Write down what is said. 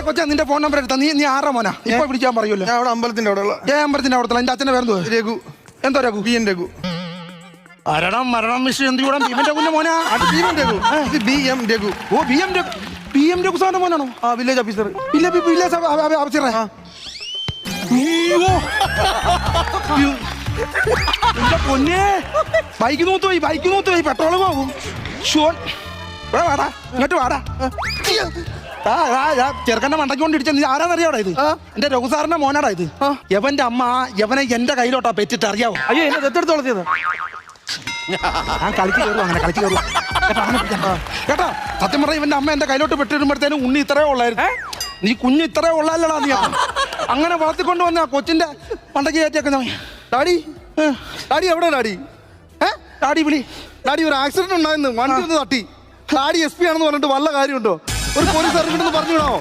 കൊച്ചാ നിന്റെ phone number എടുത്താ. നീ ആറാ മോനാ? ഇപ്പൊ വിളിക്കാൻ പറയുമല്ലോ. ഞാൻ അവിടെ അമ്പലത്തിന്റെ അവിടെ ഉള്ള അമ്പലത്തിന്റെ അവിടെ. എന്റെ അച്ഛന്റെ പേരെന്തോ? രഘു. എന്തോ രഘു? BN രഘു. മരണം വിഷയം എന്തുകൂടാ? ഭീമൻ രഘുന്റെ മോനാ? BM രഘു. ഇത് BM രഘു. ഓ BM രഘു സാറിന്റെ മോനാണോ? Village officer. വില്ലേജ് ഓഫീസറെ. എന്റെ പൊന്നെ, ബൈക്ക് നൂത്ത് പോയി പെട്രോൾ പോകും. വാടാ ഇങ്ങോട്ട് വാടാ. ചെറുക്കന്റെ മണ്ടയ്ക്കൊണ്ട് ഇടിച്ച നീ ആരാന്നറിയാടാ? ഇത് എന്റെ രഘു സാറിന്റെ മോനാടാ. ഇത് യവന്റെ അമ്മ യവനെ എന്റെ കയ്യിലോട്ടാ പെറ്റിട്ട് അറിയാവോ? അയ്യോ എന്നെ ദത്തെടുത്ത് വളർത്തിയത്. ഞാൻ കളിക്ക് കയറും, അങ്ങനെ കളിക്ക് കയറും കേട്ടോ. സത്യം പറഞ്ഞ ഇവന്റെ അമ്മ എന്റെ കയ്യിലോട്ട് പെട്ടിടുമ്പോഴത്തേനും ഉണ്ണി ഇത്രേ ഉള്ളായിരുന്നു. നീ കുഞ്ഞ് ഇത്രേ ഉള്ളല്ലടാ. നീ അങ്ങനെ വളർത്തിക്കൊണ്ട് വന്ന കൊച്ചിന്റെ മണ്ടയ്ക്ക് കയറ്റിയൊക്കെ. ഡാഡി എവിടെ ഡാഡി? ഡാഡി വിളി. ഡാഡി ഒരു ആക്സിഡന്റ് ഉണ്ടായിരുന്നു, വണ്ടി ഒന്ന് തട്ടി. ഡാഡി SP ആണെന്ന് പറഞ്ഞിട്ട് വല്ല കാര്യമുണ്ടോ? ഒരു പോലീസ് അറിഞ്ഞിട്ടെന്ന് പറഞ്ഞു വിടാമോ?